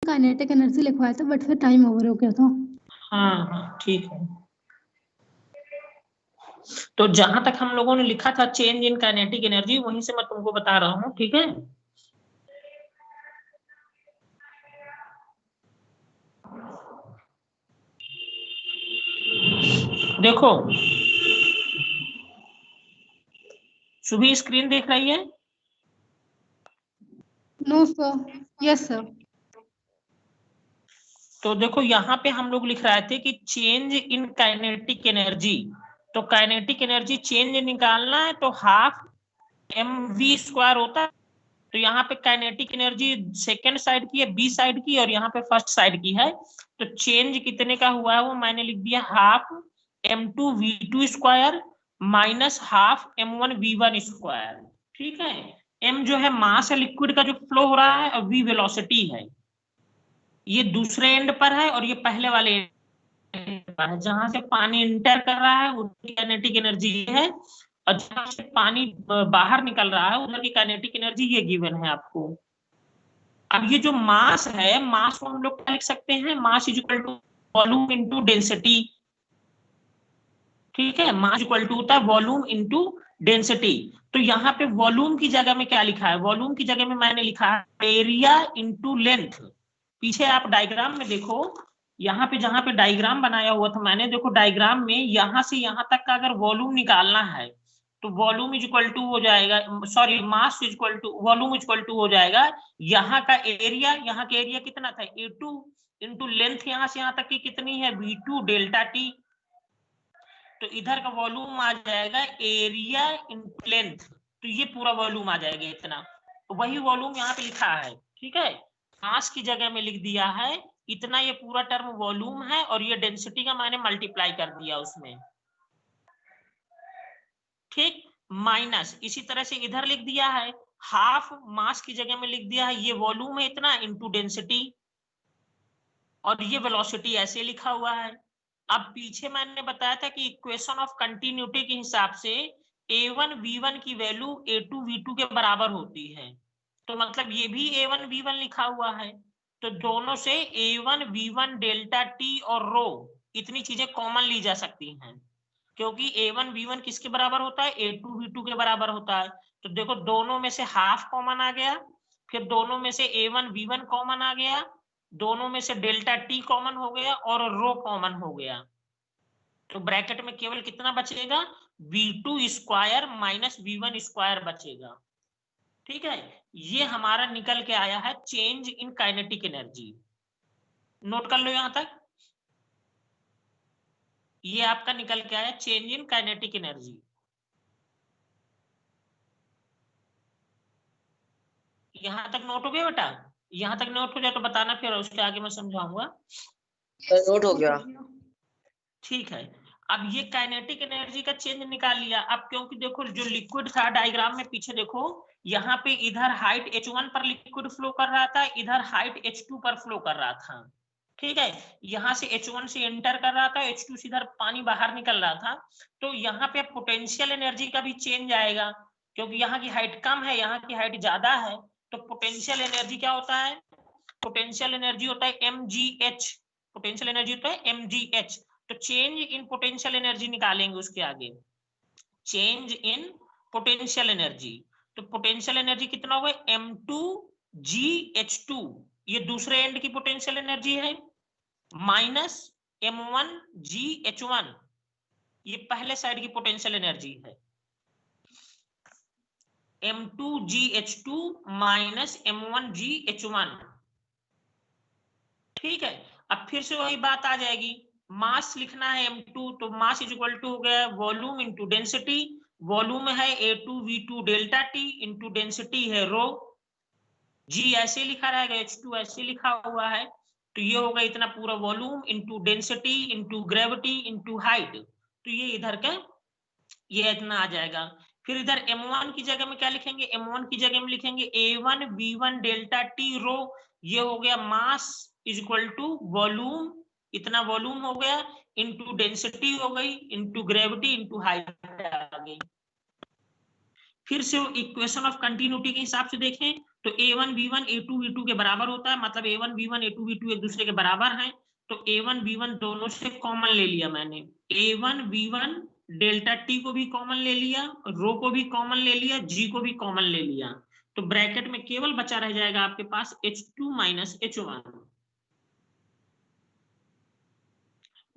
Kinetic energy लिखवाया था but फिर टाइम ओवर हो गया था। हाँ ठीक है। तो जहां तक हम लोगों ने लिखा था चेंज इन काइनेटिक एनर्जी, वहीं से मैं तुमको बता रहा हूँ, ठीक है। देखो सुबह स्क्रीन देख रही है? No sir, yes sir. तो देखो यहाँ पे हम लोग लिख रहे थे कि चेंज इन काइनेटिक एनर्जी, तो काइनेटिक एनर्जी चेंज निकालना है तो हाफ mv² होता है। तो यहाँ पे काइनेटिक एनर्जी सेकेंड साइड की है, बी साइड की, और यहाँ पे फर्स्ट साइड की है। तो चेंज कितने का हुआ है वो मैंने लिख दिया half m2v2² minus half m1v1²। ठीक है। m जो है मास है लिक्विड का जो फ्लो हो रहा है, और v वेलोसिटी है। ये दूसरे एंड पर है और ये पहले वाले एंड पर है। जहां से पानी इंटर कर रहा है उसकी काइनेटिक एनर्जी है, और जहां से पानी बाहर निकल रहा है उधर की काइनेटिक एनर्जी ये गिवन है आपको। अब ये जो मास है, मास को हम लोग क्या लिख सकते हैं, mass is equal to volume into density. ठीक है, मास इक्वल टू होता है वॉल्यूम इनटू डेंसिटी। तो यहाँ पे वॉल्यूम की जगह में क्या लिखा है, वॉल्यूम की जगह में मैंने लिखा है एरिया इनटू लेंथ। पीछे आप डायग्राम में देखो, यहाँ पे जहां पे डायग्राम बनाया हुआ था मैंने, देखो डायग्राम में यहाँ से यहाँ तक का अगर वॉल्यूम निकालना है तो वॉल्यूम इज इक्वल टू हो जाएगा, sorry mass is equal to volume is equal to हो जाएगा यहाँ का एरिया, यहाँ का एरिया कितना था A2 इंटू लेंथ यहाँ से यहाँ तक की कितनी है V2 डेल्टा टी। तो इधर का वॉल्यूम आ जाएगा एरिया इंटू लेंथ, तो ये पूरा वॉल्यूम आ जाएगा इतना। तो वही वॉल्यूम यहाँ पे लिखा है। ठीक है, मास की जगह में लिख दिया है इतना, ये पूरा टर्म वॉल्यूम है, और ये डेंसिटी का मैंने मल्टीप्लाई कर दिया उसमें। ठीक, माइनस इसी तरह से इधर लिख दिया है हाफ, मास की जगह में लिख दिया है ये वॉल्यूम है इतना इंटू डेंसिटी, और ये वेलोसिटी ऐसे लिखा हुआ है। अब पीछे मैंने बताया था कि इक्वेशन ऑफ कंटिन्यूटी के हिसाब से a1 v1 की वैल्यू a2 v2 के बराबर होती है। तो मतलब ये भी a1 v1 लिखा हुआ है। तो दोनों से a1 v1 डेल्टा t और रो इतनी चीजें कॉमन ली जा सकती हैं, क्योंकि a1 v1 किसके बराबर होता है, a2 v2 के बराबर होता है। तो देखो दोनों में से हाफ कॉमन आ गया, फिर दोनों में से a1 v1 कॉमन आ गया, दोनों में से डेल्टा टी कॉमन हो गया, और रो कॉमन हो गया। तो ब्रैकेट में केवल कितना बचेगा, v2² माइनस v1² बचेगा। ठीक है, ये हमारा निकल के आया है change in kinetic energy. Note कर लो यहां तक, ये आपका निकल के आया चेंज इन काइनेटिक एनर्जी। यहां तक नोट हो गया बेटा? यहां तक नोट हो जाए तो बताना, फिर उसके आगे मैं समझाऊंगा। नोट हो गया। ठीक है, अब ये काइनेटिक एनर्जी का चेंज निकाल लिया। अब क्योंकि देखो जो लिक्विड था डायग्राम में पीछे देखो, यहाँ पे इधर हाइट h1 पर लिक्विड फ्लो कर रहा था, इधर हाइट h2 पर फ्लो कर रहा था। ठीक है, यहाँ से h1 से एंटर कर रहा था, h2 से इधर पानी बाहर निकल रहा था। तो यहाँ पे पोटेंशियल एनर्जी का भी चेंज आएगा, क्योंकि यहाँ की हाइट कम है, यहाँ की हाइट ज्यादा है। तो पोटेंशियल एनर्जी क्या होता है, पोटेंशियल एनर्जी होता है mgh, पोटेंशियल एनर्जी होता है mgh। तो चेंज इन पोटेंशियल एनर्जी निकालेंगे उसके आगे, चेंज इन पोटेंशियल एनर्जी। तो पोटेंशियल एनर्जी कितना होगा, m2gh2, ये दूसरे एंड की पोटेंशियल एनर्जी है, माइनस m1gh1, ये पहले साइड की पोटेंशियल एनर्जी है। m2gh2 minus m1gh1। ठीक है, अब फिर से वही बात आ जाएगी, मास लिखना है m2, तो मास इज इक्वल टू हो गया वॉल्यूम इंटू डेंसिटी। वॉल्यूम है a2 v2 delta t into density है रो। g ऐसे लिखा रहेगा, h2 ऐसे लिखा हुआ है। तो ये होगा इतना पूरा volume into density into gravity into height. तो ये इधर का ये इतना आ जाएगा। फिर इधर m1 की जगह में क्या लिखेंगे, m1 की जगह में लिखेंगे a1 v1 डेल्टा t रो। ये हो गया mass is equal to volume, इतना वॉल्यूम हो गया, इंटू डेंसिटी हो गई, इंटू ग्रेविटी इंटू हाइट आ गई। फिर से इक्वेशन ऑफ कंटिन्यूटी के हिसाब से देखें तो A1 B1 A2 B2 के बराबर होता है, मतलब A1 B1 A2 B2 एक दूसरे के बराबर हैं। तो A1 B1 दोनों से कॉमन ले लिया मैंने, A1 B1 डेल्टा T को भी कॉमन ले लिया, रो को भी कॉमन ले लिया, G को भी कॉमन ले लिया। तो ब्रैकेट में केवल बचा रह जाएगा आपके पास H2 माइनस H1।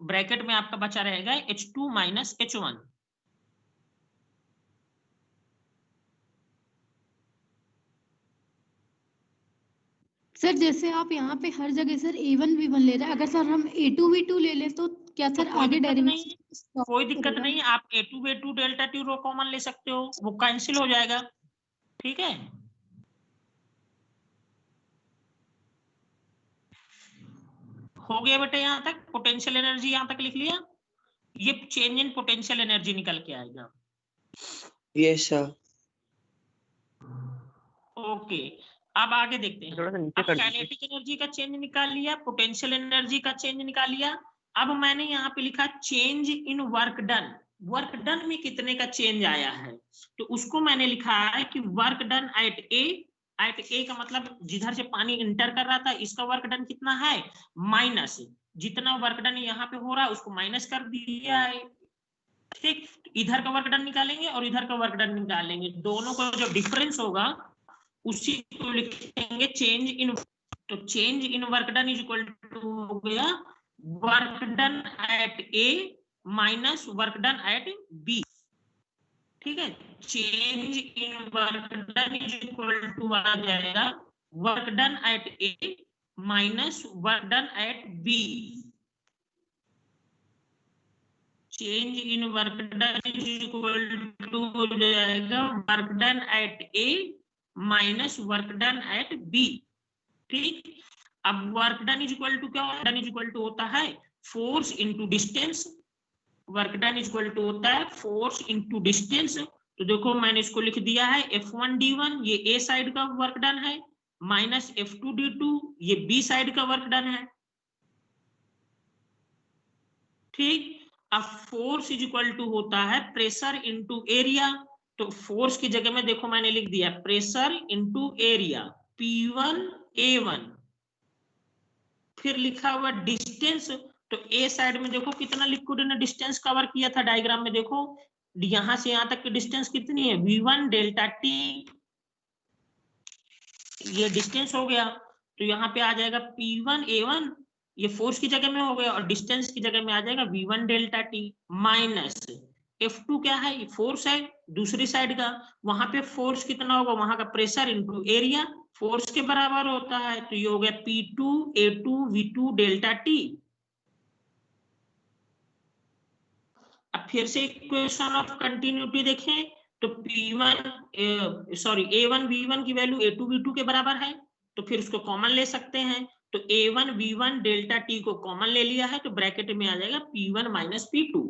ब्रैकेट में आपका बचा रहेगा H2 माइनस H1। सर जैसे आप यहाँ पे हर जगह सर A1 B1 ले रहे हैं, अगर सर हम A2 B2 ले लें तो क्या तो सर कोई आगे दिक्कत नहीं, डेरिवेशन कोई दिक्कत नहीं, आप A2 B2 डेल्टा T रो कॉमन ले सकते हो, वो कैंसिल हो जाएगा। ठीक है, हो गया बेटे यहाँ तक। पोटेंशियल एनर्जी यहाँ तक लिख लिया, ये चेंज इन पोटेंशियल एनर्जी निकल के आएगा। Yes sir. ओके, अब आगे देखते हैं। थोड़ा सा नीचे अब कर दीजिए। काइनेटिक एनर्जी का चेंज निकाल लिया, पोटेंशियल एनर्जी का चेंज निकाल लिया। अब मैंने यहाँ पे लिखा change in work done. Work done में कितने का चेंज आया है, तो उसको मैंने लिखा है कि वर्क डन एट ए का मतलब जिधर से पानी इंटर कर रहा था, इसका वर्क डन कितना है, माइनस जितना वर्क डन यहाँ पे हो रहा है उसको माइनस कर दिया है। ठीक, इधर का वर्क डन निकालेंगे और इधर का वर्क डन निकालेंगे, दोनों का जो डिफरेंस होगा उसी को लिखेंगे चेंज इन। तो change in work done is equal to हो गया work done at A minus work done at B. ठीक है, change in work done is equal to आ जाएगा work done at A minus work done at B. Change in work done is equal to हो जाएगा work done at A minus work done at B. ठीक, अब work done is equal to क्या, done is equal to होता है force into distance. Work done is equal to होता है force into distance. तो देखो मैंने इसको लिख दिया है F1 D1 ये ए साइड का वर्क डन है, माइनस F2 D2 ये बी साइड का वर्क डन है। ठीक, अब फोर्स इज इक्वल टू होता है प्रेशर इनटू एरिया। तो फोर्स की जगह में देखो मैंने लिख दिया pressure into area P1 A1। फिर लिखा हुआ डिस्टेंस, तो ए साइड में देखो कितना लिक्विड ने डिस्टेंस कवर किया था, डायग्राम में देखो यहां से यहां तक की डिस्टेंस कितनी है V1 डेल्टा T, ये डिस्टेंस हो गया। तो यहाँ पे आ जाएगा P1 A1, ये फोर्स की जगह में हो गया, और डिस्टेंस की जगह में आ जाएगा V1 delta T minus F2 क्या है, ये फोर्स है दूसरी साइड का, वहां पे फोर्स कितना होगा, वहां का प्रेशर इनटू एरिया फोर्स के बराबर होता है। तो ये हो गया P2 A2 V2 delta T। अब फिर से इक्वेशन ऑफ कंटिन्यूटी देखें तो A1 B1 की वैल्यू A2 B2 के बराबर है, तो फिर उसको कॉमन ले सकते हैं। तो A1 B1 डेल्टा T को कॉमन ले लिया है, तो ब्रैकेट में आ जाएगा P1 माइनस P2।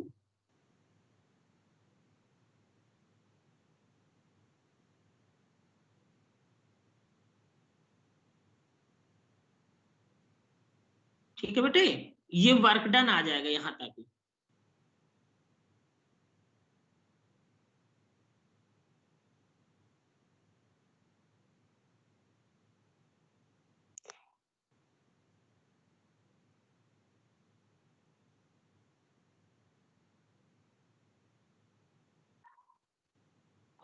ठीक है बेटे, ये वर्क डन आ जाएगा यहां तक।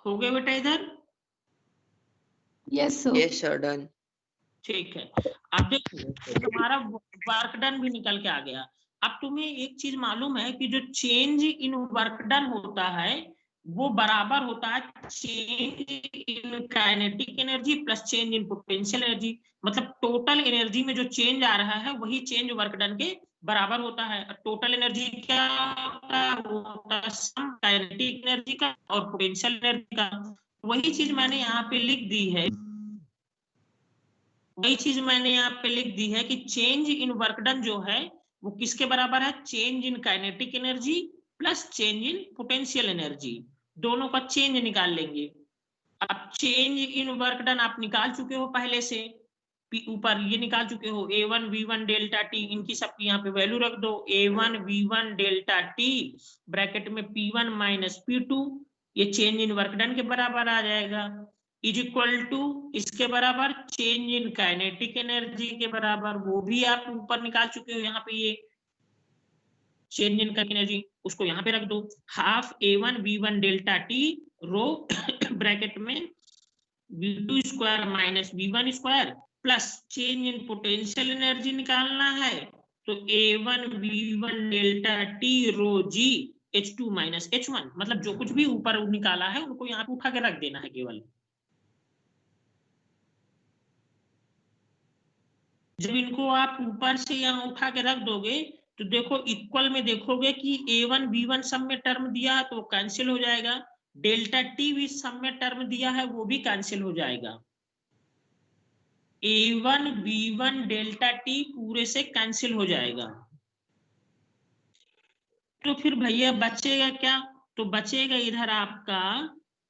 हो गया बेटा इधर? Yes sir. Yes sir, done. ठीक है, अब देखो तुम्हारा वर्क डन भी निकल के आ गया। अब तुम्हें एक चीज मालूम है कि जो चेंज इन वर्क डन होता है वो बराबर होता है change in kinetic energy plus change in potential energy. मतलब टोटल एनर्जी में जो चेंज आ रहा है वही चेंज वर्क डन के बराबर होता है। टोटल एनर्जी क्या होता है, वो होता है सम काइनेटिक एनर्जी का और पोटेंशियल एनर्जी का। वही चीज मैंने यहाँ पे लिख दी है, वही चीज मैंने यहाँ पे लिख दी है कि चेंज इन वर्क डन जो है वो किसके बराबर है, change in kinetic energy plus change in potential energy, दोनों का चेंज निकाल लेंगे। अब चेंज इन वर्क डन आप निकाल चुके हो पहले से, ऊपर ये निकाल चुके हो A1 V1 डेल्टा T, इनकी सबकी यहाँ पे वैल्यू रख दो A1 V1 delta T bracket में P1 माइनस P2, ये चेंज इन वर्क डन के बराबर आ जाएगा। इज इक्वल टू इसके बराबर चेंज इन काइनेटिक एनर्जी के बराबर, वो भी आप ऊपर निकाल चुके हो यहाँ पे, ये चेंज इन काइनेटिक एनर्जी उसको यहाँ पे रख दो, half A1 V1 delta T rho bracket में V2 square minus V1 square plus change in potential energy निकालना है तो A1 V1 delta T rho g H2 minus H1, मतलब जो कुछ भी ऊपर निकाला है उनको यहाँ पे उठा के रख देना है केवल। जब इनको आप ऊपर से यहाँ उठा के रख दोगे तो देखो इक्वल में देखोगे कि A1 B1 सब में टर्म दिया है तो कैंसिल हो जाएगा, डेल्टा टी भी सब में टर्म दिया है वो भी कैंसिल हो जाएगा, A1 B1 डेल्टा टी पूरे से कैंसिल हो जाएगा। तो फिर भैया बचेगा क्या, तो बचेगा इधर आपका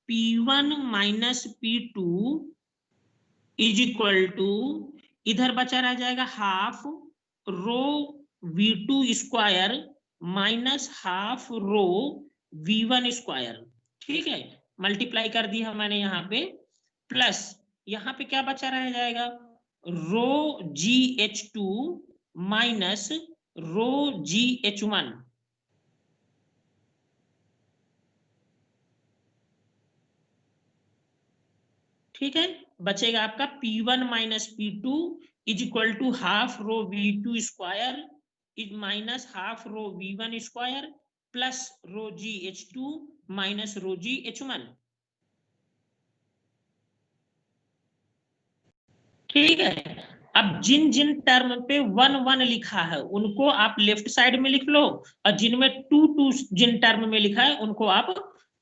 P1 minus P2 is equal to, इधर बचा रह जाएगा half rho V2 square minus half rho V1 square, ठीक है, मल्टीप्लाई कर दिया मैंने यहाँ पे, प्लस यहाँ पे क्या बचा रह जाएगा रो GH2 माइनस रो GH1, ठीक है, बचेगा आपका P1 minus P2 is equal to half rho V2 square is minus half rho V1 square plus rho GH2 minus rho GH1, ठीक है। अब जिन जिन टर्म पे 1 1 लिखा है उनको आप लेफ्ट साइड में लिख लो, और जिनमें 2 2 जिन टर्म में लिखा है उनको आप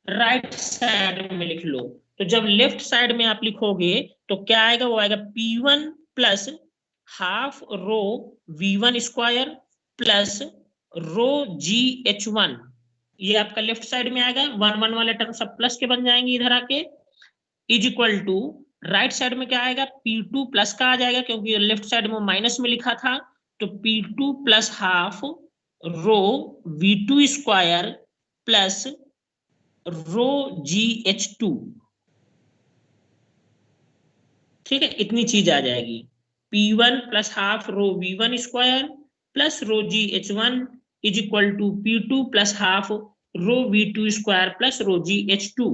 राइट साइड में लिख लो। तो जब लेफ्ट साइड में आप लिखोगे तो क्या आएगा, वो आएगा P1 plus half rho V1 square plus rho GH1, ये आपका लेफ्ट साइड में आएगा, 1 1 वाले टर्म सब प्लस के बन जाएंगे इधर आके, is equal to right side में क्या आएगा P2 प्लस का आ जाएगा क्योंकि लेफ्ट साइड में माइनस में लिखा था, तो P2 plus half rho V2 square plus rho GH2, ठीक है, इतनी चीज आ जाएगी, P1 plus half rho V1 square plus rho GH1 is equal to P2 plus half rho V2 square plus rho GH2।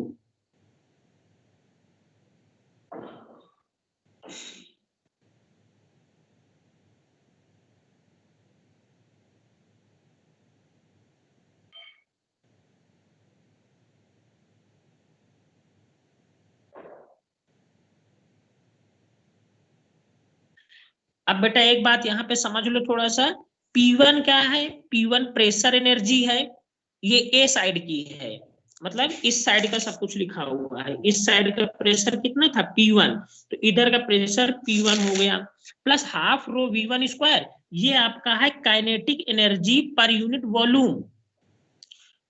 अब बेटा एक बात यहाँ पे समझ लो थोड़ा सा, P1 क्या है, P1 प्रेशर एनर्जी है, ये A साइड की है, मतलब इस साइड का सब कुछ लिखा हुआ है, इस साइड का प्रेशर कितना था P1, तो इधर का प्रेशर P1 हो गया, plus half rho V1 square, ये आपका है kinetic energy per unit volume,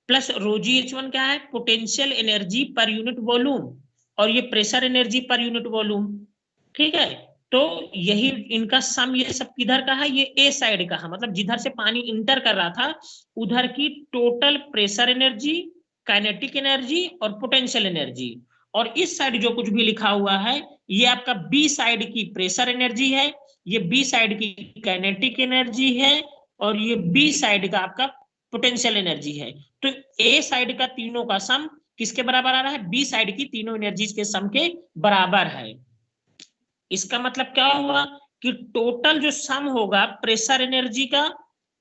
plus rho GH1 क्या है potential energy per unit volume, और ये pressure energy per unit volume, ठीक है। तो यही इनका सम, ये सब किधर का है, ये ए साइड का है, मतलब जिधर से पानी इंटर कर रहा था उधर की total pressure energy, kinetic energy और पोटेंशियल एनर्जी, और इस साइड जो कुछ भी लिखा हुआ है ये आपका बी साइड की प्रेशर एनर्जी है, ये बी साइड की काइनेटिक एनर्जी है, और ये बी साइड का आपका पोटेंशियल एनर्जी है। तो ए साइड का तीनों का सम किसके बराबर आ रहा है, बी साइड की तीनों एनर्जीज के सम के बराबर है। इसका मतलब क्या हुआ कि टोटल जो सम होगा प्रेशर एनर्जी का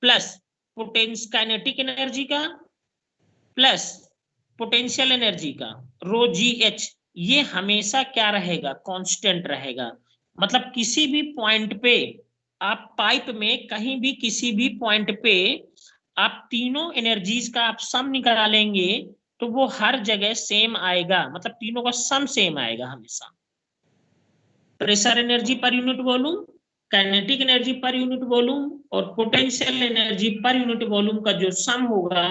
प्लस काइनेटिक एनर्जी का प्लस पोटेंशियल एनर्जी का रो GH, ये हमेशा क्या रहेगा, कांस्टेंट रहेगा। मतलब किसी भी पॉइंट पे आप पाइप में कहीं भी किसी भी पॉइंट पे आप तीनों एनर्जीज का आप सम निकालेंगे तो वो हर जगह सेम आएगा, मतलब तीनों का सम सेम आएगा हमेशा। Pressure energy per unit volume, kinetic energy per unit volume और potential energy per unit volume का जो सम होगा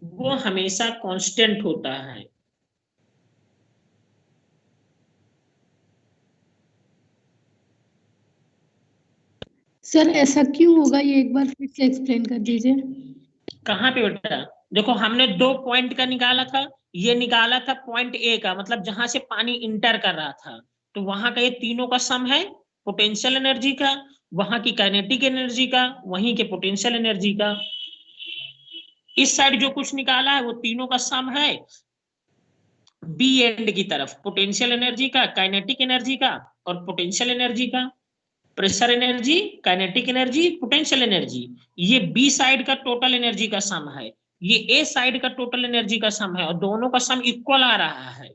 वो हमेशा कांस्टेंट होता है। सर ऐसा क्यों होगा, ये एक बार फिर से एक्सप्लेन कर दीजिए। कहाँ पे बेटा, देखो हमने 2 पॉइंट का निकाला था, ये निकाला था पॉइंट ए का, मतलब जहां से पानी इंटर कर रहा था, तो वहां का ये तीनों का सम है पोटेंशियल एनर्जी का, वहां की काइनेटिक एनर्जी का, वहीं के पोटेंशियल एनर्जी का। इस साइड जो कुछ निकाला है वो तीनों का सम है बी एंड की तरफ, पोटेंशियल एनर्जी का, काइनेटिक एनर्जी का और पोटेंशियल एनर्जी का। Pressure energy, kinetic energy, potential energy, ये बी साइड का टोटल एनर्जी का सम है, ये ए साइड का टोटल एनर्जी का सम है, और दोनों का सम इक्वल आ रहा है।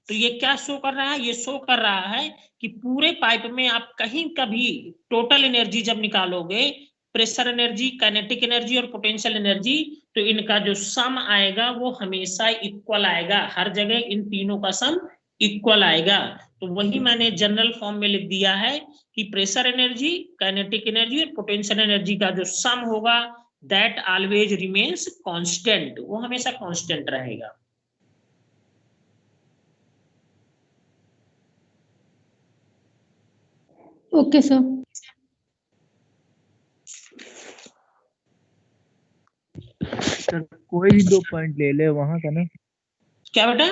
तो ये क्या शो कर रहा है, ये शो कर रहा है कि पूरे पाइप में आप कहीं कभी टोटल एनर्जी जब निकालोगे, प्रेशर एनर्जी, काइनेटिक एनर्जी और पोटेंशियल एनर्जी, तो इनका जो सम आएगा वो हमेशा इक्वल आएगा, हर जगह इन तीनों का सम इक्वल आएगा। तो वही मैंने जनरल फॉर्म में लिख दिया है कि प्रेशर एनर्जी, काइनेटिक एनर्जी और पोटेंशियल एनर्जी का जो सम होगा दैट ऑलवेज रिमेन्स कांस्टेंट, वो हमेशा कांस्टेंट रहेगा। Okay sir. सर कोई भी 2 पॉइंट ले ले वहां का ना। क्या बेटा?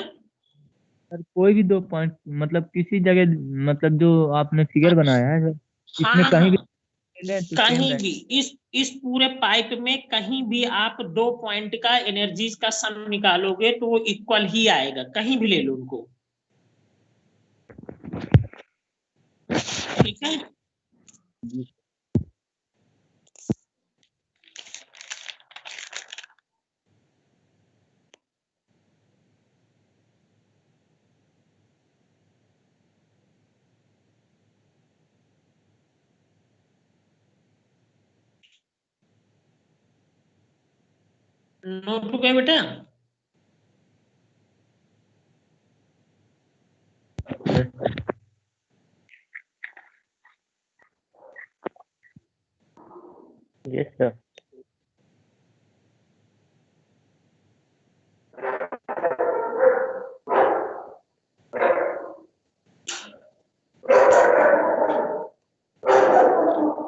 सर कोई भी 2 पॉइंट, मतलब किसी जगह, मतलब जो आपने फिगर बनाया है सर, हाँ इसमें कहीं भी हाँ, ले लें तो सेम कहीं रहेगा। भी इस पूरे पाइप में कहीं भी आप 2 पॉइंट का एनर्जीज का सम निकालोगे तो वो इक्वल ही आएगा, कहीं भी ले लो उनको, ठीक है। नोट हो गया बेटा? Yes sir.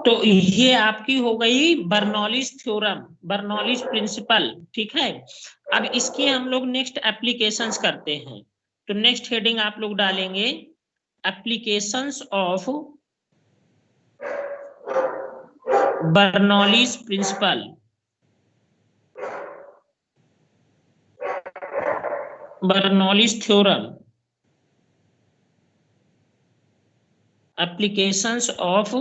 तो ये आपकी हो गई बर्नौलीज थ्योरम, बर्नौलीज प्रिंसिपल, ठीक है। अब इसके हम लोग नेक्स्ट एप्लीकेशंस करते हैं। तो नेक्स्ट हेडिंग आप लोग डालेंगे applications of Bernoulli's principle, Bernoulli's theorem, applications of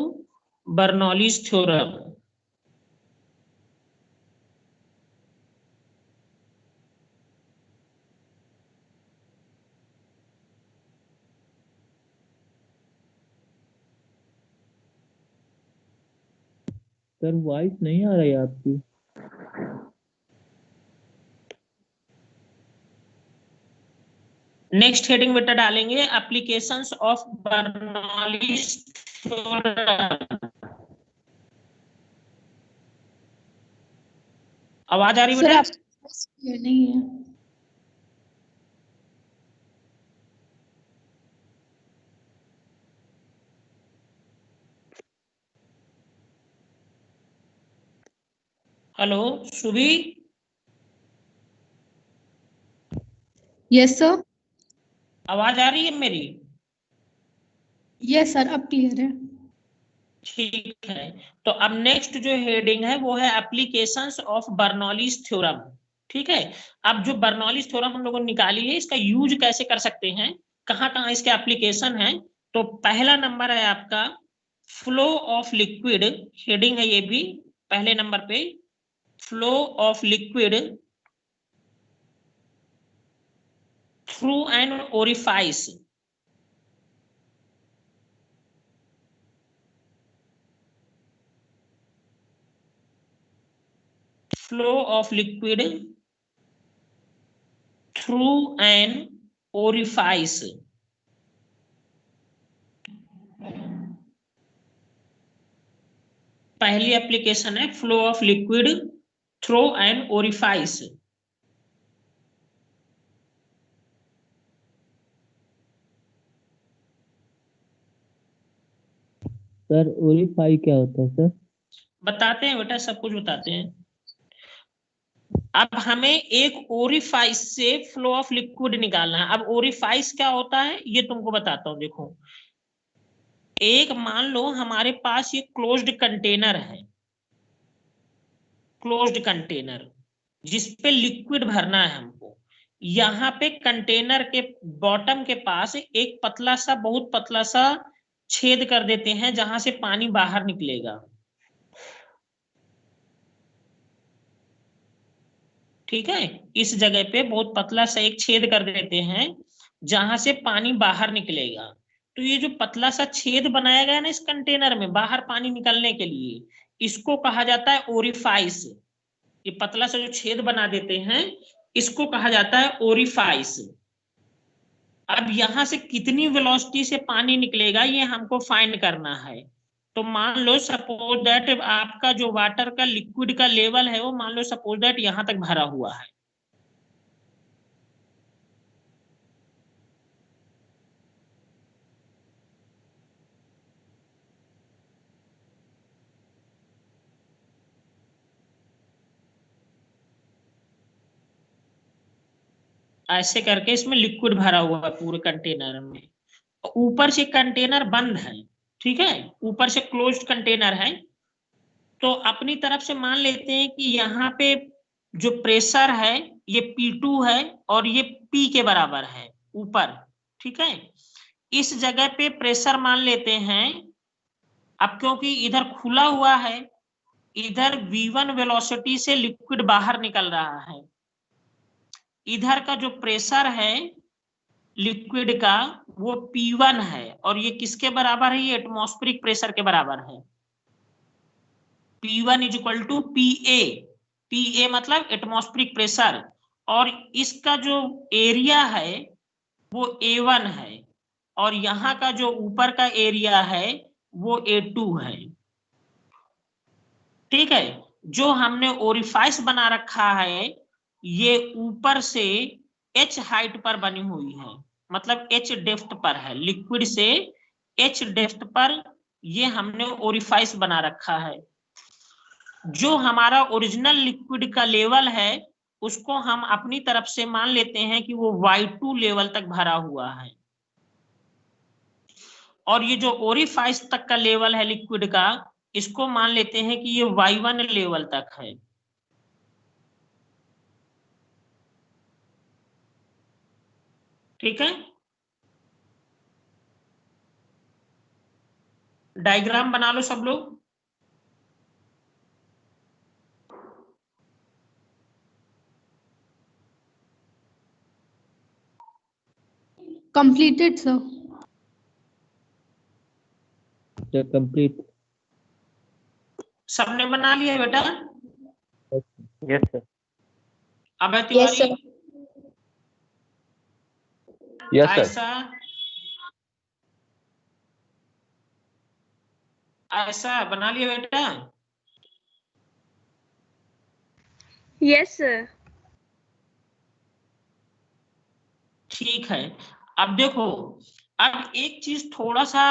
Bernoulli's theorem। Sir voice नहीं आ रही आपकी। नेक्स्ट हेडिंग बेटा डालेंगे एप्लीकेशंस ऑफ बर्नौलीज थ्योरम। आवाज आ रही सर बेटा? आप क्लियर नहीं है। हेलो सुभी? Yes sir. आवाज आ रही है मेरी? यस सर अब क्लियर है। ठीक है। तो अब नेक्स्ट जो हेडिंग है वो है एप्लीकेशंस ऑफ बर्नौलीज थ्योरम, ठीक है। अब जो बर्नौलीज थ्योरम हम लोगों ने निकाली है, इसका यूज कैसे कर सकते हैं, कहाँ कहाँ इसके एप्लीकेशन है। तो पहला नंबर है आपका फ्लो ऑफ लिक्विड, हेडिंग है ये भी पहले नंबर पे, flow of liquid through an orifice, flow of liquid through an orifice. पहली एप्लीकेशन है flow of liquid through an orifice. Sir orifice क्या होता है सर? बताते हैं बेटा, सब कुछ बताते हैं। अब हमें एक ओरिफाइस से फ्लो ऑफ लिक्विड निकालना है। अब ओरिफाइस क्या होता है ये तुमको बताता हूं। देखो, एक मान लो हमारे पास ये क्लोज्ड कंटेनर है, क्लोज्ड कंटेनर जिसपे लिक्विड भरना है हमको। यहाँ पे कंटेनर के बॉटम के पास एक पतला सा, बहुत पतला सा छेद कर देते हैं जहां से पानी बाहर निकलेगा। ठीक है, इस जगह पे बहुत पतला सा एक छेद कर देते हैं जहां से पानी बाहर निकलेगा। तो ये जो पतला सा छेद बनाया गया ना इस कंटेनर में बाहर पानी निकलने के लिए, इसको कहा जाता है ओरिफाइस। ये पतला सा जो छेद बना देते हैं इसको कहा जाता है ओरिफाइस। अब यहां से कितनी वेलोसिटी से पानी निकलेगा ये हमको फाइंड करना है। तो मान लो सपोज दैट आपका जो वाटर का लिक्विड का लेवल है वो मान लो सपोज दैट यहां तक भरा हुआ है। ऐसे करके इसमें लिक्विड भरा हुआ है पूरे कंटेनर में। ऊपर से कंटेनर बंद है, ठीक है, ऊपर से क्लोज्ड कंटेनर है। तो अपनी तरफ से मान लेते हैं कि यहाँ पे जो प्रेशर है ये P2 है और ये P के बराबर है ऊपर। ठीक है, इस जगह पे प्रेशर मान लेते हैं। अब क्योंकि इधर खुला हुआ है, इधर V1 वेलोसिटी से लिक्विड बाहर निकल रहा है। इधर का जो प्रेशर है लिक्विड का वो P1 है और ये किसके बराबर है, ये एटमॉस्फेरिक प्रेशर के बराबर है। P1 is equal to PA, PA मतलब एटमॉस्फेरिक प्रेशर, और इसका जो एरिया है वो A1 है और यहाँ का जो ऊपर का एरिया है वो A2 है। ठीक है, जो हमने ओरिफाइस बना रखा है ये ऊपर से H हाइट पर बनी हुई है, मतलब H डेप्थ पर है, लिक्विड से H डेप्थ पर ये हमने ओरिफाइस बना रखा है। जो हमारा ओरिजिनल लिक्विड का लेवल है उसको हम अपनी तरफ से मान लेते हैं कि वो Y2 लेवल तक भरा हुआ है, और ये जो ओरिफाइस तक का लेवल है लिक्विड का इसको मान लेते हैं कि ये Y1 लेवल तक है। ठीक है, डायग्राम बना लो सब लोग। Completed sir. कंप्लीट। सबने बना लिया बेटा? Yes sir. अब है तिवारी, यस सर। ऐसा ऐसा बना लिया बेटा? Yes sir. ठीक है, अब देखो, अब एक चीज थोड़ा सा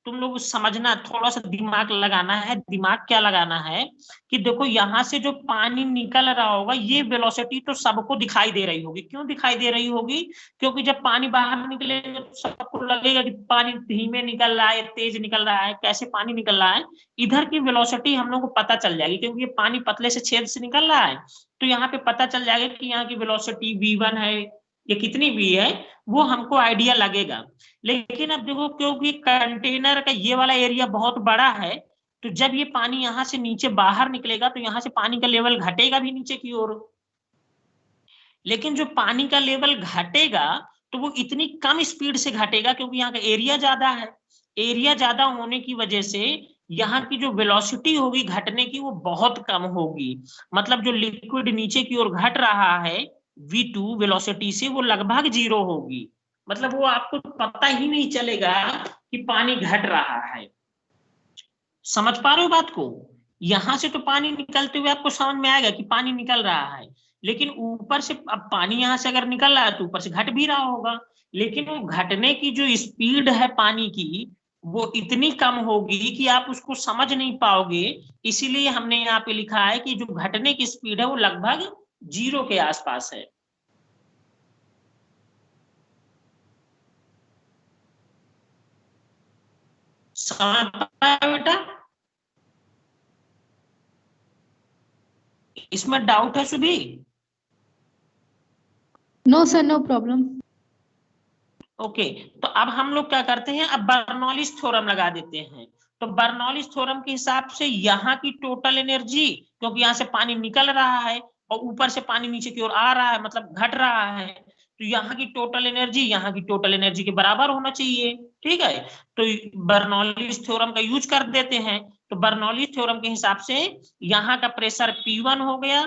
तुम लोग समझना, थोड़ा सा दिमाग लगाना है। दिमाग क्या लगाना है कि देखो यहाँ से जो पानी निकल रहा होगा ये वेलोसिटी तो सबको दिखाई दे रही होगी। क्यों दिखाई दे रही होगी? क्योंकि जब पानी बाहर निकलेगा तो सबको लगेगा कि पानी धीमे निकल रहा है, तेज निकल रहा है, कैसे पानी निकल रहा है। इधर की वेलोसिटी हम लोग को पता चल जाएगी क्योंकि ये पानी पतले से छेद से निकल रहा है। तो यहाँ पे पता चल जाएगा कि यहाँ की वेलोसिटी V1 है, ये कितनी भी है वो हमको आइडिया लगेगा। लेकिन अब देखो, क्योंकि कंटेनर का ये वाला एरिया बहुत बड़ा है तो जब ये पानी यहाँ से नीचे बाहर निकलेगा तो यहाँ से पानी का लेवल घटेगा भी नीचे की ओर। लेकिन जो पानी का लेवल घटेगा तो वो इतनी कम स्पीड से घटेगा क्योंकि यहाँ का एरिया ज्यादा है। एरिया ज्यादा होने की वजह से यहाँ की जो वेलोसिटी होगी घटने की वो बहुत कम होगी। मतलब जो लिक्विड नीचे की ओर घट रहा है V2 वेलोसिटी से वो लगभग 0 होगी। मतलब वो आपको पता ही नहीं चलेगा कि पानी घट रहा है। समझ पा रहे हो बात को? यहां से तो पानी निकलते हुए आपको समझ में आएगा कि पानी निकल रहा है, लेकिन ऊपर से अब पानी यहां से अगर निकल रहा है तो ऊपर से घट भी रहा होगा, लेकिन वो घटने की जो स्पीड है पानी की वो इतनी कम होगी कि आप उसको समझ नहीं पाओगे। इसीलिए हमने यहाँ पे लिखा है कि जो घटने की स्पीड है वो लगभग 0 के आसपास है। समझ पाया बेटा? इसमें डाउट है Subhi? No sir, no problem. Okay, तो अब हम लोग क्या करते हैं, अब बर्नौलीज थ्योरम लगा देते हैं। तो बर्नौलीज थ्योरम के हिसाब से यहाँ की टोटल एनर्जी, क्योंकि यहाँ से पानी निकल रहा है और ऊपर से पानी नीचे की ओर आ रहा है, मतलब घट रहा है, तो यहाँ की टोटल एनर्जी यहाँ की टोटल एनर्जी के बराबर होना चाहिए। ठीक है, तो बर्नौलीज थ्योरम का यूज कर देते हैं। तो बर्नौलीज थ्योरम के हिसाब से यहाँ का प्रेशर P1 हो गया,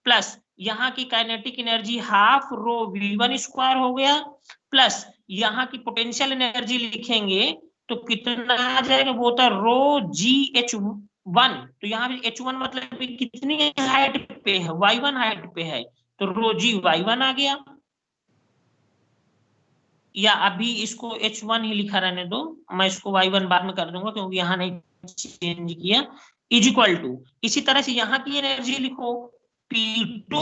प्लस यहाँ की kinetic energy half rho V1 square हो गया, प्लस यहाँ की पोटेंशियल एनर्जी लिखेंगे तो कितना आ जाएगा, वो होता है रो GH1। तो यहाँ पे H1 मतलब कितनी हाइट पे है, Y1 हाइट पे है, तो रो G Y1 आ गया। या अभी इसको H1 ही लिखा रहने दो, मैं इसको Y1 बाद में कर दूंगा क्योंकि यहाँ नहीं चेंज किया। इज इक्वल टू, इसी तरह से यहाँ की एनर्जी लिखो P2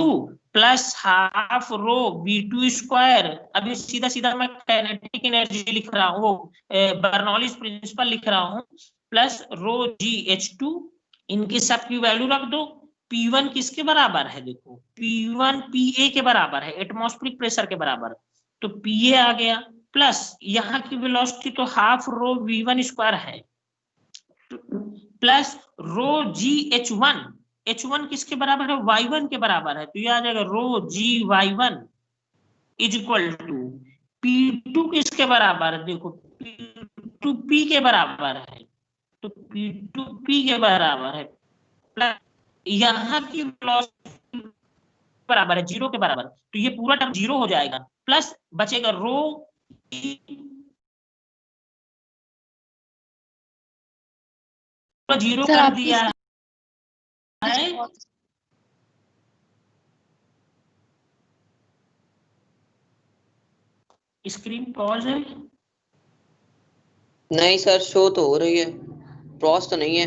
plus half rho V2 square. अभी सीधा सीधा मैं काइनेटिक एनर्जी लिख रहा हूँ, बर्नौलीज प्रिंसिपल लिख रहा हूँ, प्लस रो GH2। इनकी सब की वैल्यू रख दो। P1 किसके बराबर है, देखो P1 PA के बराबर है, एटमॉस्फेरिक प्रेशर के बराबर, तो PA आ गया, प्लस यहाँ की वेलोसिटी तो हाफ रो V1 स्क्वायर है, प्लस रो GH1। H1 किसके बराबर है, Y1 के बराबर है, तो ये आ जाएगा रो GY1 is equal to P2 किसके बराबर है, देखो P2 P के बराबर है, तो P2 P के बराबर है, प्लस यहाँ की वेलोसिटी बराबर है 0 के बराबर, तो ये पूरा टर्म 0 हो जाएगा, प्लस बचेगा रो जीरो कर दिया है। स्क्रीन पॉज है? नहीं सर, शो तो हो रही है, पॉज तो नहीं है।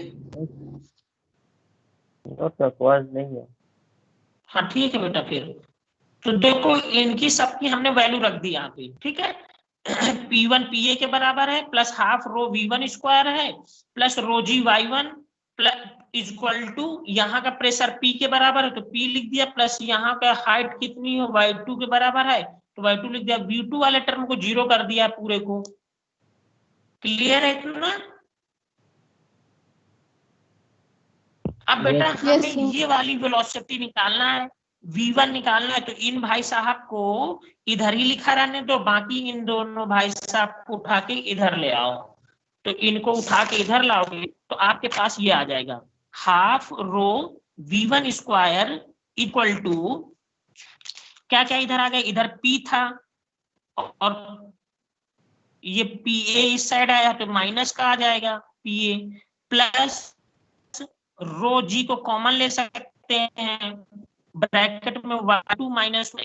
पॉज नहीं है। हाँ ठीक है बेटा, फिर तो देखो इनकी सबकी हमने वैल्यू रख दी यहाँ पे, ठीक है। P1 PA के बराबर है, plus half rho V1 square है, plus rho GY1 plus is equal to यहाँ का प्रेशर P के बराबर है तो P लिख दिया, प्लस यहाँ का हाइट कितनी है Y2 के बराबर है तो Y2 लिख दिया, V2 वाले टर्म को 0 कर दिया पूरे को। क्लियर है इतना? अब बेटा हमें ये वाली वेलोसिटी निकालना है, V1 निकालना है, तो इन भाई साहब को इधर ही लिखा रहने दो, बाकी इन दोनों भाई साहब को उठा के इधर ले आओ। तो इनको उठा के इधर लाओगे तो आपके पास ये आ जाएगा, half rho V1 square equal to क्या क्या इधर आ गया, इधर P था और ये PA इस साइड आया तो माइनस का आ जाएगा PA, प्लस रो G को कॉमन ले सकते हैं, ब्रैकेट में Y2 माइनस में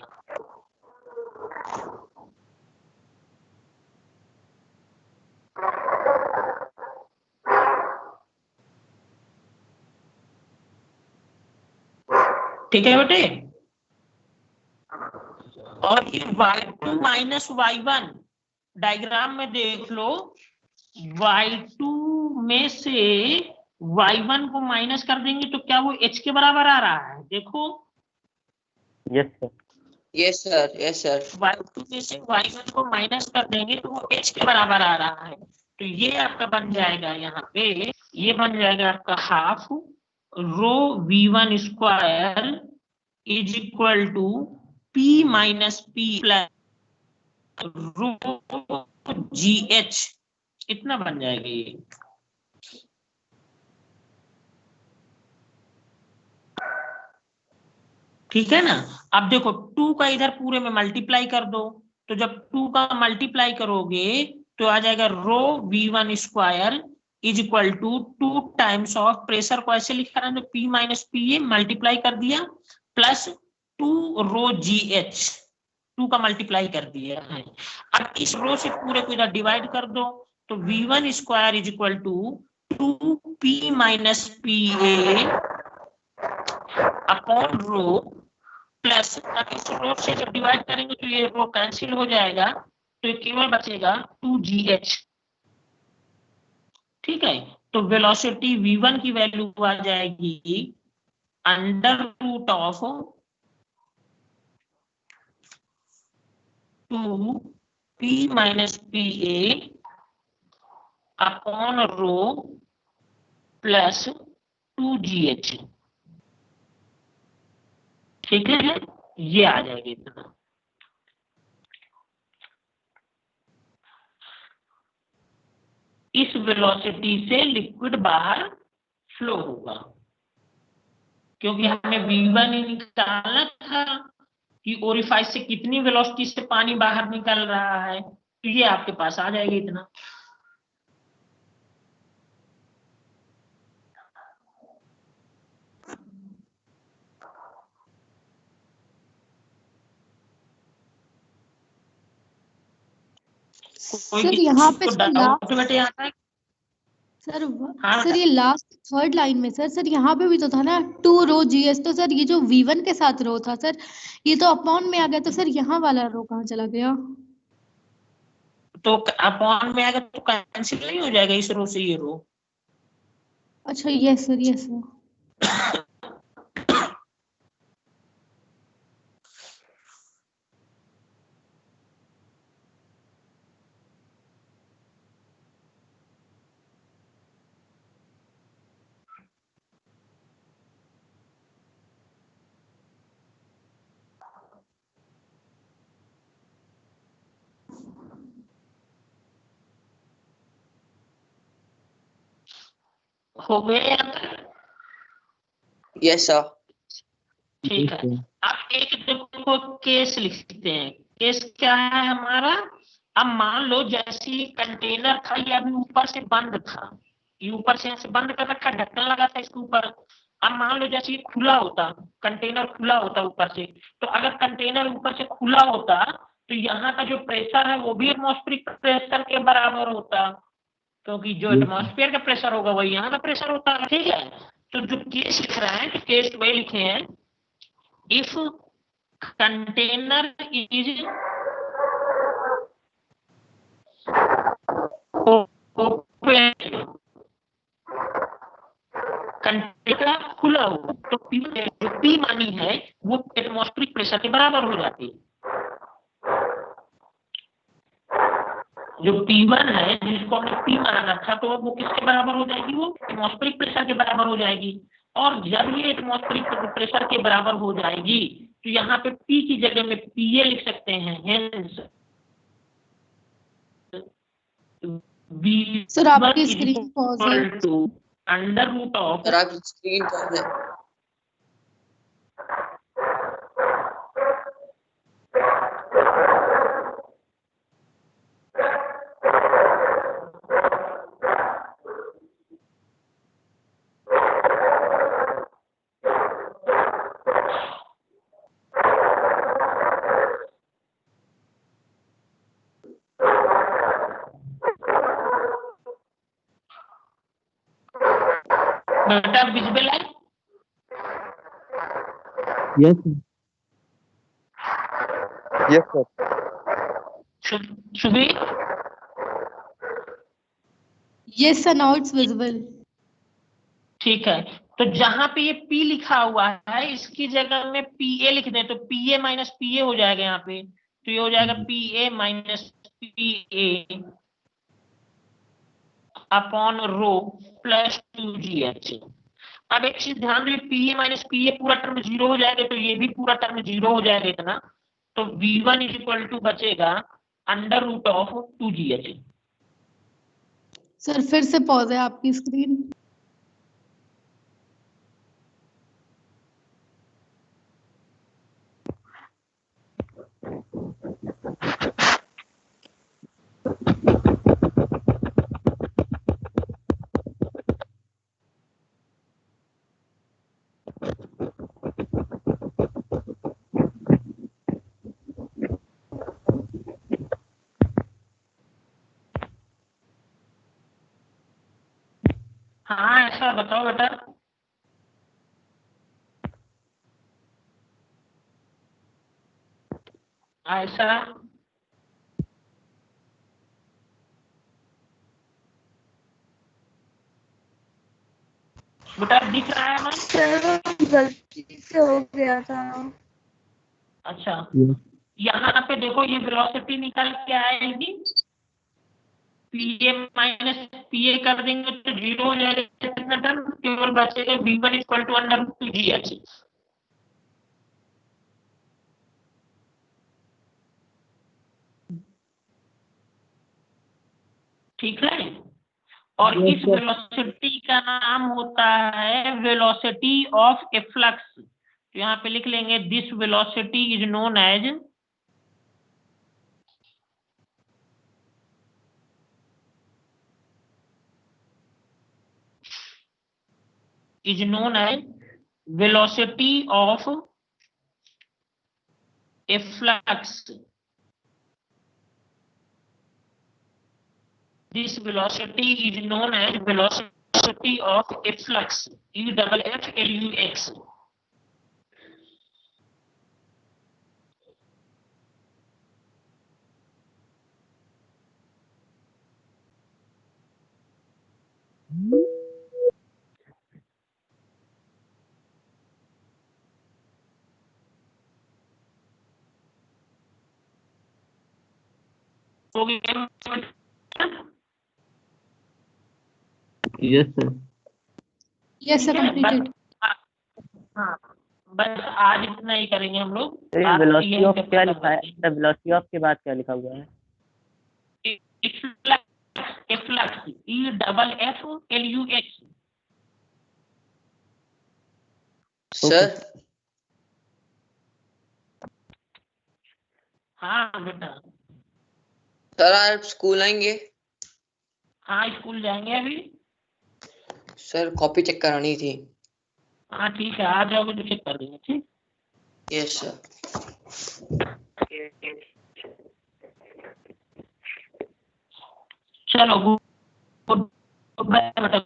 ठीक है बेटे। और ये Y2 माइनस Y1 डायग्राम में देख लो, Y2 में से Y1 को माइनस कर देंगे तो क्या वो H के बराबर आ रहा है, देखो। Yes sir, yes sir, yes sir. Y2 में से Y1 को माइनस कर देंगे तो वो H के बराबर आ रहा है, तो ये आपका बन जाएगा, यहाँ पे ये बन जाएगा आपका half rho V1 square is equal to P minus P plus rho GH, इतना बन जाएगा ये। ठीक है ना। अब देखो 2 का इधर पूरे में मल्टीप्लाई कर दो, तो जब 2 का मल्टीप्लाई करोगे तो आ जाएगा rho V1 square is equal to 2 times of pressure को ऐसे लिखा है, P माइनस PA मल्टीप्लाई कर दिया, प्लस 2 रो GH, 2 का मल्टीप्लाई कर दिया है। अब इस रो से पूरे को इधर डिवाइड कर दो, तो V1 square is equal to 2P minus PA upon rho plus, अब इस रो से जब डिवाइड करेंगे तो ये रो कैंसिल हो जाएगा, तो ये केवल बचेगा 2gh। ठीक है, तो वेलोसिटी v1 की वैल्यू आ जाएगी under root of 2p minus pa upon rho plus 2gh। ठीक है, ये आ जाएगी इतना। इस वेलोसिटी से लिक्विड बाहर फ्लो होगा, क्योंकि हमें v1 ही निकालना था कि ओरिफाइस से कितनी वेलोसिटी से पानी बाहर निकल रहा है, तो ये आपके पास आ जाएगी इतना। कोई सर यहाँ पे किसी को सर डाउट बेटे आता है? सर हाँ सर ये लास्ट थर्ड लाइन में सर यहाँ पे भी तो था ना 2ρgs, तो सर ये जो v1 के साथ रो था सर, ये तो अपॉन में आ गया, तो सर यहाँ वाला रो कहाँ चला गया? तो अपॉन में आएगा तो कैंसिल नहीं हो जाएगा इस रो से ये रो? अच्छा यस सर, यस सर। हो गया? Yes sir. ठीक है, अब एक देखो केस लिखते हैं। केस क्या है हमारा? अब मान लो जैसे कंटेनर था, ये अभी ऊपर से बंद था, ये ऊपर से ऐसे बंद कर रखा, ढक्कन लगा था इसके ऊपर। अब मान लो जैसे ये खुला होता, कंटेनर खुला होता ऊपर से, तो अगर कंटेनर ऊपर से खुला होता तो यहाँ का जो प्रेशर है वो भी एटमॉस्फेरिक प्रेशर के बराबर होता, क्योंकि जो एटमॉस्फेयर का प्रेशर होगा वही यहाँ का प्रेशर होता है। ठीक है, तो जो केस लिख रहा है, तो केस वही लिखे हैं, if container is open, container खुला हो तो पी, जो पी मानी है वो एटमॉस्फेरिक प्रेशर के बराबर हो जाती है। जो P1 है जिसको हमने P माना रखा, तो वो किसके बराबर हो जाएगी? वो एटमॉस्फेरिक प्रेशर के बराबर हो जाएगी। और जब ये एटमॉस्फेरिक प्रेशर के बराबर हो जाएगी तो यहाँ पे P की जगह में PA लिख सकते हैं। हेंस सर आपकी स्क्रीन पॉज है। अंडर रूट ऑफ, सर आपकी स्क्रीन पॉज है। बेटा विजिबल है? Yes sir. Subir? Yes sir, now it's visible. ठीक है, तो जहां पे ये P लिखा हुआ है इसकी जगह में PA लिख दें तो PA माइनस PA हो जाएगा यहाँ पे, तो ये हो जाएगा PA minus PA upon rho plus 2GH। अब एक चीज ध्यान दो, PA माइनस PA पूरा टर्म 0 हो जाएगा, तो ये भी पूरा टर्म 0 हो जाएगा इतना, तो V1 इज इक्वल टू बचेगा under root of 2GH। Sir फिर से पॉज है आपकी स्क्रीन। हाँ ऐसा बताओ बेटा। ऐसा बेटा दिख रहा है ना? सर गलती से हो गया था। अच्छा, यहाँ पे देखो ये वेलोसिटी निकल के आएगी, पीए माइनस पीए कर देंगे तो 0 हो जाएगा, केवल बचेगा v1 equal to under root 2 gh। ठीक है, और इस वेलोसिटी का नाम होता है वेलोसिटी ऑफ ए फ्लक्स। तो यहाँ पे लिख लेंगे this velocity is known as velocity of a flux. This velocity is known as velocity of a flux, E-double-F-L-U-X. हो गया? Yes sir. Yes sir, completed. हाँ, बस आज इतना ही करेंगे हम लोग। वेलोसिटी ऑफ क्या लिखा है? वेलोसिटी ऑफ के बाद क्या लिखा हुआ है? Flux, E-double-F-L-U-X। सर हाँ बेटा। सर आप स्कूल आएंगे? हाँ स्कूल जाएंगे अभी। सर कॉपी चेक करानी थी। हाँ ठीक है, आ जाओगे तो चेक कर देंगे। ठीक, यस सर। चलो गुड बाय बेटा।